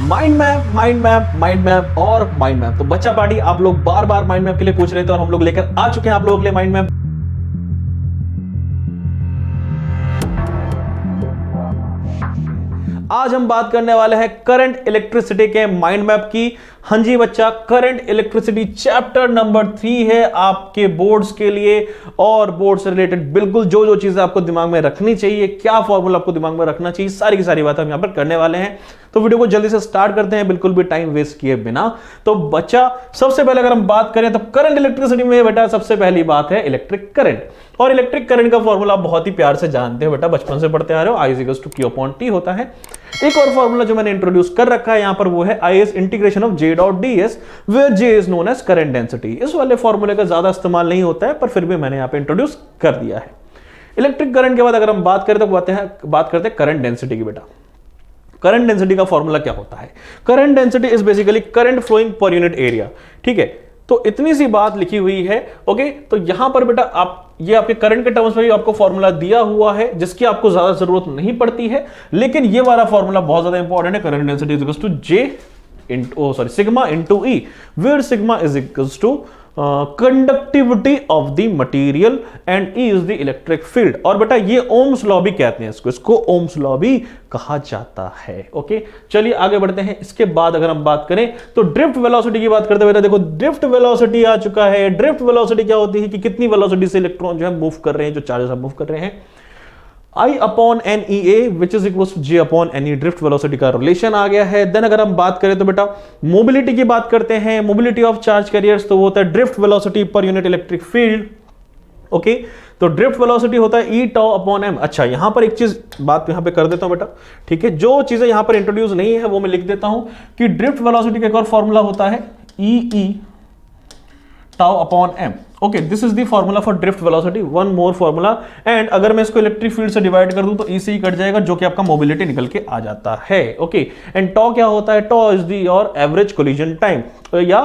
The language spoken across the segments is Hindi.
Mind map, mind map, mind map और माइंड मैप। तो बच्चा पार्टी, आप लोग बार बार माइंड मैप के लिए पूछ रहे थे और हम लोग लेकर आ चुके हैं आप लोगों के लिए माइंड मैप। आज हम बात करने वाले हैं करंट इलेक्ट्रिसिटी के माइंड मैप की। हाँ जी बच्चा, करंट इलेक्ट्रिसिटी चैप्टर नंबर 3 है आपके बोर्ड्स के लिए और बोर्ड से रिलेटेड बिल्कुल जो जो चीजें आपको दिमाग में रखनी चाहिए, क्या फॉर्मूला आपको दिमाग में रखना चाहिए, सारी की सारी बातें हम यहां पर करने वाले हैं। तो वीडियो को जल्दी से स्टार्ट करते हैं बिल्कुल भी टाइम वेस्ट किए बिना। तो बच्चा, सबसे पहले अगर हम बात करें तो करंट इलेक्ट्रिसिटी में बेटा सबसे पहली बात है इलेक्ट्रिक करंट। और इलेक्ट्रिक करंट का फॉर्मूला बहुत ही प्यार से जानते हो बेटा, बचपन से पढ़ते आ रहे हो, I = Q/T होता है। एक और फॉर्मूला जो मैंने इंट्रोड्यूस कर रखा है यहां पर वो है IS integration of J.ds where J is known as current density. इस वाले फॉर्मूले का ज्यादा इस्तेमाल नहीं होता है, पर फिर भी मैंने यहां पे इंट्रोड्यूस कर दिया है। इलेक्ट्रिक करंट के बाद अगर हम बात करें तो बात करते हैं करंट डेंसिटी की बेटा। करंट डेंसिटी का फॉर्मूला क्या होता है? Current density is basically current flowing per unit area. ठीक है, तो इतनी सी बात लिखी हुई है। ओके, तो यहां पर बेटा आप ये आपके करंट के टर्म्स में ही आपको फॉर्मूला दिया हुआ है जिसकी आपको ज्यादा जरूरत नहीं पड़ती है, लेकिन ये वाला फॉर्मूला बहुत ज्यादा इंपॉर्टेंट है। Current density is equals to sigma into E, where sigma is equals to conductivity of the material and E is the electric field. और बेटा ये ओम्स लॉ भी कहते हैं इसको ओम्स लॉ भी कहा जाता है। ओके, चलिए आगे बढ़ते हैं। इसके बाद अगर हम बात करें तो ड्रिफ्ट वेलोसिटी की बात करते हैं। बेटा देखो, ड्रिफ्ट वेलोसिटी आ चुका है। ड्रिफ्ट वेलोसिटी क्या होती है कि कितनी वेलोसिटी से इलेक्ट्रॉन जो है मूव कर रहे हैं, जो चार्जेस मूव कर रहे हैं। I/NEA which is equals to J/NE drift velocity का रिलेशन आ गया है। देन अगर हम बात करें तो बेटा मोबिलिटी की बात करते हैं, मोबिलिटी ऑफ चार्ज कैरियर्स, तो वो होता है drift velocity per unit electric field. Okay, तो ड्रिफ्ट वेलोसिटी होता है E/τ/m। अच्छा, यहां पर एक चीज बात यहां पे कर देता हूं बेटा, ठीक है, जो चीजें यहां पर इंट्रोड्यूस नहीं है वो मैं लिख देता हूं कि ड्रिफ्ट वेलोसिटी का एक और फॉर्मूला होता है E/τ/m। Okay, this is the formula for drift velocity. One more formula, and अगर मैं इसको इलेक्ट्रिक फील्ड से डिवाइड कर दूं तो ई से ही कट जाएगा, जो कि आपका मोबिलिटी निकल के आ जाता है। ओके, एंड टॉ क्या होता है? टॉ is the your average collision time या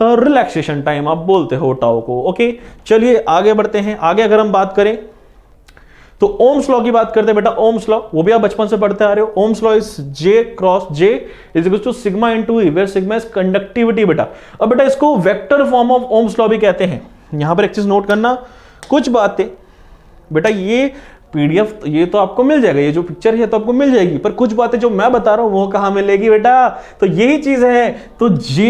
रिलैक्सेशन टाइम आप बोलते हो टाओ को। ओके, चलिए आगे बढ़ते हैं। आगे अगर हम बात करें तो ओम्स लॉ की बात करते हैं बेटा। ओम्स लॉ वो भी आप बचपन से पढ़ते आ रहे हो। Ohm's law is J/J is equal to sigma into E, where sigma is conductivity बेटा। अब बेटा इसको vector form of Ohm's law भी कहते हैं। यहां पर एक चीज नोट करना, कुछ बातें बेटा ये PDF ये तो आपको मिल जाएगा, ये जो पिक्चर है तो आपको मिल जाएगी, पर कुछ बातें जो मैं बता रहा हूं वो कहां मिलेगी बेटा? तो यही चीज है। तो J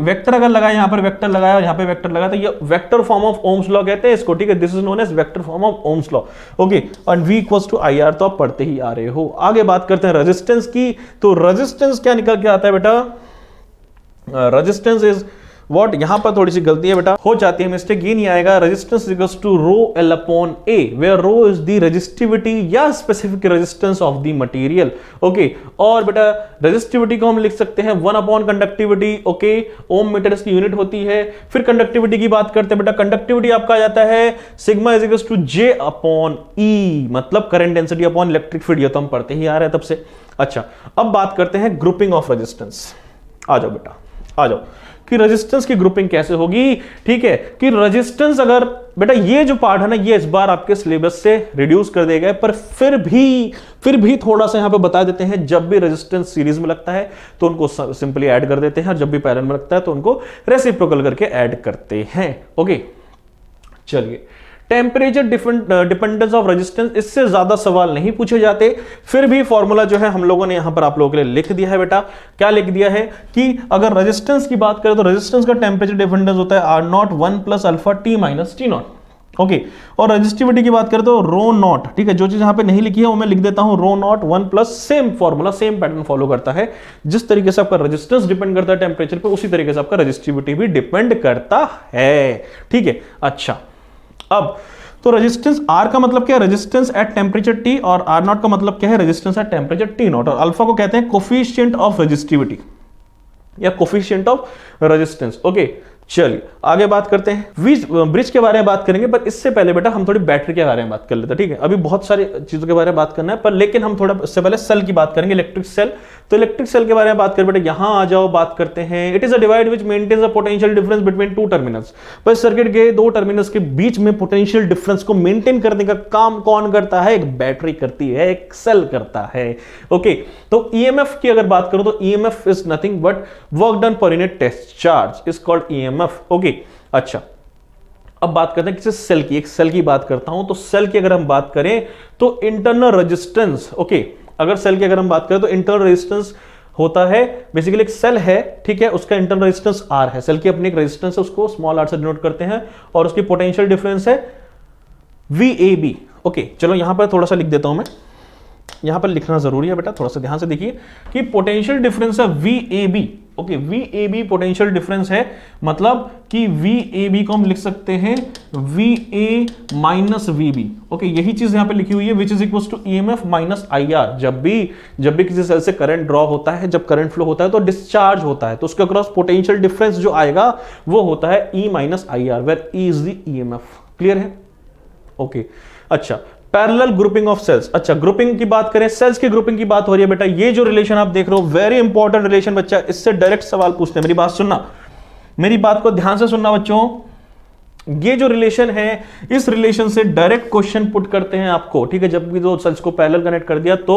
वेक्टर अगर लगाया, यहां पर वेक्टर लगाया और यहां पे वेक्टर लगाया, तो ये vector form of Ohm's law कहते हैं इसको। ठीक है, this is known as vector form of Ohm's law. Okay, and V = IR तो आप पढ़ते ही आ रहे हो। आगे बात करते हैं रेजिस्टेंस की। तो रेजिस्टेंस क्या निकल के आता है बेटा? Resistance is what? यहां पर थोड़ी सी गलती है बेटा, हो जाती है मिस्टेक, ये नहीं आएगा। Resistance equals to ρL/A, where ρ is the resistivity या specific resistance of the material. Okay, और बेटा रेजिस्टिविटी को हम लिख सकते हैं 1 कंडक्टिविटी। ओके, ओम मीटर इसकी यूनिट होती है। फिर कंडक्टिविटी की बात करते हैं बेटा। कंडक्टिविटी आपका आ जाता है sigma is equals to J/E, मतलब current density upon electric field. ये तो हम पढ़ते ही आ रहे हैं तब से। अच्छा, अब बात करते हैं ग्रुपिंग ऑफ रेजिस्टेंस। आ जाओ बेटा, आ जाओ कि रेजिस्टेंस की ग्रुपिंग कैसे होगी। ठीक है, कि रेजिस्टेंस अगर बेटा ये जो पार्ट है ना, ये इस बार आपके सिलेबस से रिड्यूस कर दिए गए, पर फिर भी थोड़ा सा यहां पे बता देते हैं। जब भी रेजिस्टेंस सीरीज में लगता है तो उनको सिंपली ऐड कर देते हैं, और जब भी पैरेलल में लगता है तो उनको रेसिप्रोकल करके ऐड करते हैं। ओके, चलिए, टेम्परेचर डिपेंडेंस ऑफ रेजिस्टेंस, इससे ज्यादा सवाल नहीं पूछे जाते, फिर भी फॉर्मूला जो है हम लोगों ने यहां पर आप लोगों के लिए लिख दिया है बेटा। क्या लिख दिया है कि अगर रेजिस्टेंस की बात करें तो रेजिस्टेंस का टेम्परेचर डिपेंडेंस होता है R0 1 + alpha T - T0। Okay, और रेजिस्टिविटी की बात करें तो ρ0। ठीक है, जो चीज यहां पे नहीं लिखी है वो मैं लिख देता हूं, ρ0 1 + same formula, same pattern follow करता है। जिस तरीके से आपका रेजिस्टेंस डिपेंड करता है टेम्परेचर पे, उसी तरीके से आपका रेजिस्टिविटी भी डिपेंड करता है। ठीक है, अच्छा, अब तो रेजिस्टेंस R का मतलब क्या है? रेजिस्टेंस एट टेम्परेचर T, और R0 का मतलब क्या है? Resistance at temperature T0। और अल्फा को कहते हैं कोफिशिएंट ऑफ रेजिस्टिविटी या कोफिशिएंट ऑफ रेजिस्टेंस। ओके, चलिए आगे बात करते हैं, ब्रिज के बारे में बात करेंगे, पर इससे पहले बेटा हम थोड़ी बैटरी के बारे में बात कर लेते हैं, ठीक है। अभी बहुत सारी चीजों के बारे में बात करना है, पर लेकिन हम थोड़ा इससे पहले सेल की बात करेंगे, इलेक्ट्रिक सेल। तो इलेक्ट्रिक सेल के बारे में बात करें बेटा, यहां आ जाओ, बात करते हैं। It is a device which maintains a potential difference between two terminals. पर सर्किट के दो टर्मिनल्स के बीच में पोटेंशियल डिफरेंस को मेंटेन करने का काम कौन करता है? एक बैटरी करती है, एक सेल करता है। ओके, तो ईएमएफ की अगर बात करो तो EMF is nothing but work done per unit test charge is called EMF. Okay, अच्छा अब बात करते हैं किसी सेल की, एक सेल की बात करता हूं। तो सेल की अगर हम बात करें तो इंटरनल रेजिस्टेंस, ओके, अगर सेल की अगर हम बात करें तो इंटरनल रेजिस्टेंस होता है, बेसिकली एक सेल है, ठीक है, उसका इंटरनल रेजिस्टेंस आर है, सेल की अपनी एक रेजिस्टेंस है, उसको स्मॉल आर से डिनोट करते हैं, और उसकी पोटेंशियल डिफरेंस है VAB। ओके, चलो यहां पर थोड़ा सा लिख देता हूं मैं, यहां पर लिखना जरूरी है बेटा, थोड़ा सा ध्यान से देखिए कि पोटेंशियल डिफरेंस है VAB। Okay, VAB potential difference है, मतलब कि VAB को हम लिख सकते हैं VA माइनस VB। ओके, यही चीज यहां पे लिखी हुई है, which is equal to EMF minus IR। जब भी किसी सेल से करंट ड्रॉ होता है, जब करंट फ्लो होता है तो डिस्चार्ज होता है, तो उसके अक्रॉस पोटेंशियल डिफरेंस जो आएगा वो होता है E minus IR, where E is the EMF। Clear है? ओके, अच्छा, पैरेलल ग्रुपिंग ऑफ सेल्स। अच्छा, ग्रुपिंग की बात करें, सेल्स की ग्रुपिंग की बात हो रही है बेटा, ये जो रिलेशन आप देख रहे हो वेरी इंपॉर्टेंट रिलेशन बच्चा, इससे डायरेक्ट सवाल पूछते हैं। मेरी बात सुनना, मेरी बात को ध्यान से सुनना बच्चों, ये जो रिलेशन है, इस रिलेशन से डायरेक्ट क्वेश्चन पुट करते हैं आपको, ठीक है। जब भी दो सेल्स को पैरेलल कनेक्ट कर दिया तो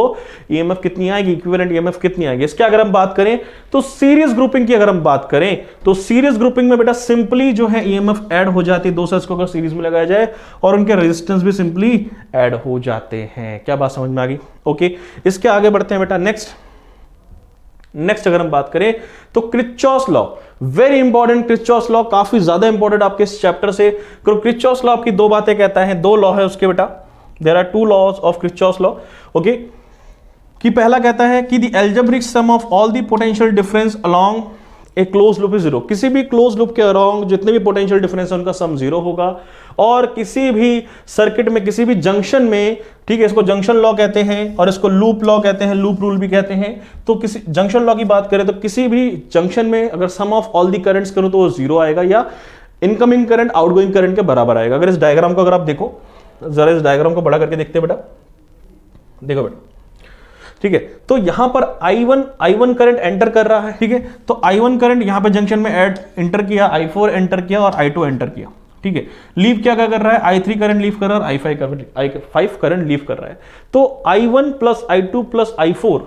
ईएमएफ कितनी आएगी, इक्विवेलेंट ईएमएफ कितनी आएगी। इसके अगर हम बात करें तो सीरीज ग्रुपिंग की अगर हम बात करें तो सीरीज ग्रुपिंग में बेटा सिंपली जो है ईएमएफ ऐड हो जाती है, दो सेल्स को अगर सीरीज में लगाया जाए, और उनके रेजिस्टेंस भी सिंपली ऐड हो जाते हैं। क्या बात समझ में आ गई? ओके, इसके आगे बढ़ते हैं बेटा, नेक्स्ट अगर हम बात करें तो क्रिचॉस लॉ, वेरी इंपॉर्टेंट। क्रिचॉस लॉ काफी ज्यादा इंपॉर्टेंट आपके इस चैप्टर से। क्रिचॉस लॉ आपकी दो बातें कहता है, दो लॉ है उसके बेटा, there are two laws of Kirchhoff's law. Okay, कि पहला कहता है कि the algebraic sum of all the potential difference along a close loop is zero. किसी भी क्लोज लूप के अराउंड जितने भी पोटेंशियल डिफरेंस है उनका सम जीरो होगा, और किसी भी सर्किट में, किसी भी जंक्शन में, ठीक है, इसको जंक्शन लॉ कहते हैं और इसको लूप लॉ कहते हैं, लूप रूल भी कहते हैं। तो किसी जंक्शन लॉ की बात करें तो किसी भी जंक्शन में अगर सम ऑफ ऑल दी करंट्स करूं तो वो जीरो आएगा, या इनकमिंग करंट आउटगोइंग करंट के बराबर आएगा। अगर इस डायग्राम को अगर आप देखो, जरा इस डायग्राम को बड़ा करके देखते हैं बेटा, देखो बेटा, ठीक है, तो यहां पर I1 करंट एंटर कर रहा है, ठीक है, तो I1 करंट यहां पे जंक्शन में एंटर किया, I4 एंटर किया और I2 एंटर किया, ठीक है। लीव क्या कर रहा है? I3 करंट लीव कर रहा है और I5 करंट लीव कर रहा है। तो I1 plus I2 plus I4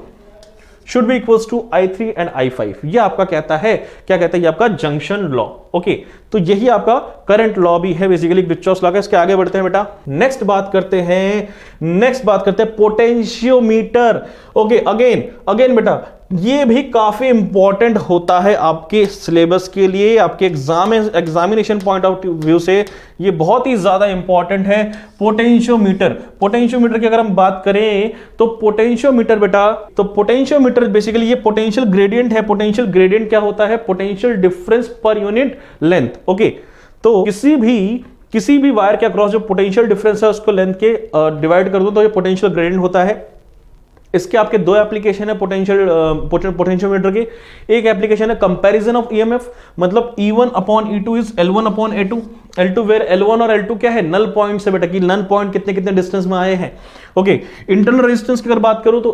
should be equals to I3 and I5। ये आपका कहता है, क्या कहता है ये आपका जंक्शन लॉ। ओके, तो यही आपका करंट लॉ भी है बेसिकली क्रिचॉस लॉ का। इसके आगे बढ़ते हैं बेटा, नेक्स्ट बात करते हैं पोटेंशियोमीटर। ओके, अगेन बेटा ये भी काफी इंपॉर्टेंट होता है आपके सिलेबस के लिए, आपके एग्जामिनेशन पॉइंट ऑफ व्यू से ये बहुत ही ज्यादा इंपॉर्टेंट है। पोटेंशियोमीटर की अगर हम बात करें तो पोटेंशियोमीटर बेटा, तो पोटेंशियोमीटर बेसिकली ये पोटेंशियल ग्रेडियंट है। पोटेंशियल ग्रेडियंट क्या होता है? Potential difference per unit length. Okay, तो किसी भी वायर के अक्रॉस जो पोटेंशियल डिफरेंस है उसको लेंथ के डिवाइड कर दो तो ये पोटेंशियल ग्रेडियंट होता है। इसके आपके दो एप्लीकेशन है पोटेंशियोमीटर के। एक एप्लीकेशन है कंपैरिजन ऑफ ईएमएफ, मतलब E1 upon E2 is L1 upon L2 where L1 और L2 क्या है? नल पॉइंट से बेटा, कि नल पॉइंट कितने डिस्टेंस में आए हैं। ओके, इंटरनल रेजिस्टेंस की अगर बात करूं तो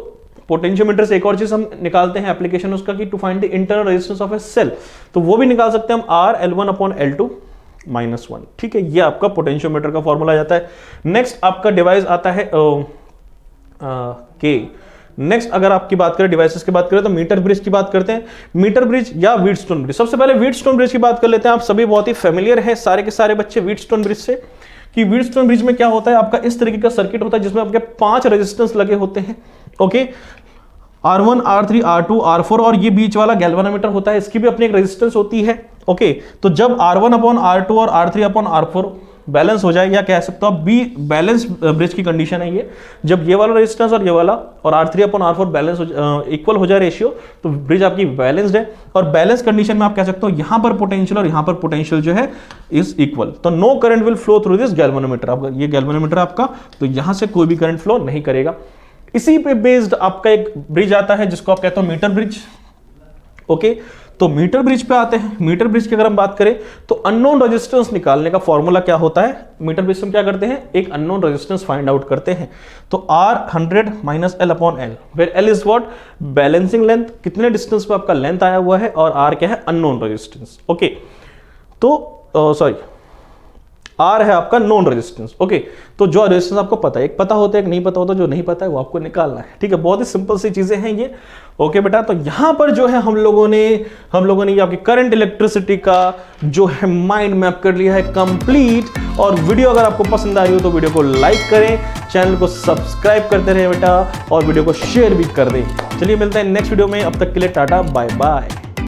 पोटेंशियोमीटर से एक और चीज हम निकालते हैं एप्लीकेशन उसका, कि to find the internal resistance of a cell, तो वो भी निकाल सकते हैं हम R L1 अपॉन L2 -1। ठीक है, ये आपका पोटेंशियोमीटर का फॉर्मूला जाता है। नेक्स्ट आपका डिवाइस आता है के। नेक्स्ट अगर आपकी बात करें डिवाइसेस की बात करें तो मीटर ब्रिज की बात करते हैं। मीटर ब्रिज या व्हीटस्टोन ब्रिज। सबसे पहले व्हीटस्टोन ब्रिज की बात कर लेते हैं। आप सभी बहुत ही फेमिलियर है सारे के सारे बच्चे व्हीटस्टोन ब्रिज से, कि व्हीटस्टोन ब्रिज में क्या होता है, आपका इस तरीके का सर्किट होता है जिसमें आपके 5 रेजिस्टेंस लगे होते हैं। Okay, R1 R3 R2 R4, और ये बीच वाला गैल्वेनोमीटर होता है, इसकी भी अपनी एक रेजिस्टेंस होती है। ओके, तो जब R1 अपॉन R2 और R3 अपॉन R4 बैलेंस हो जाए, या कह सकते हो आप बी बैलेंस ब्रिज की कंडीशन है ये, जब ये वाला रेजिस्टेंस और ये वाला और R3 upon R4 balance equal हो जाए रेशियो, तो ब्रिज आपकी बैलेंस्ड है। और बैलेंस कंडीशन में आप कह सकते हो यहां पर पोटेंशियल और यहां पर पोटेंशियल जो है इज इक्वल, तो no current will flow through this galvanometer. आपका ये गैल्वेनोमीटर आपका, तो यहां से कोई भी करंट फ्लो नहीं करेगा। इसी पे बेस्ड आपका एक ब्रिज आता है जिसको आप कहते हो मीटर ब्रिज। ओके, तो मीटर ब्रिज पे आते हैं। मीटर ब्रिज की अगर हम बात करें तो अननोन रेजिस्टेंस निकालने का फॉर्मूला क्या होता है, मीटर ब्रिज में क्या करते हैं, एक अननोन रेजिस्टेंस फाइंड आउट करते हैं। तो R 100 minus L upon L, where L is what, balancing length, कितने डिस्टेंस पे आपका लेंथ आया हुआ है, और R क्या है, अननोन रेजिस्टेंस। ओके, तो सॉरी R है आपका नोन रेजिस्टेंस। ओके, तो जो रेजिस्टेंस आपको पता है, एक पता होता है, एक नहीं पता होता, जो नहीं पता है वो आपको निकालना है। ठीक है, बहुत ही सिंपल सी चीजें हैं ये। ओके बेटा, तो यहां पर जो है हम लोगों ने ये आपकी करंट इलेक्ट्रिसिटी का जो है माइंड मैप कर लिया है कंप्लीट। और वीडियो अगर आपको पसंद आ रही हो तो वीडियो को लाइक करें, चैनल को सब्सक्राइब करते रहे बेटा, और वीडियो को शेयर भी कर दें। चलिए मिलते हैं नेक्स्ट वीडियो में, अब तक के लिए टाटा बाय बाय।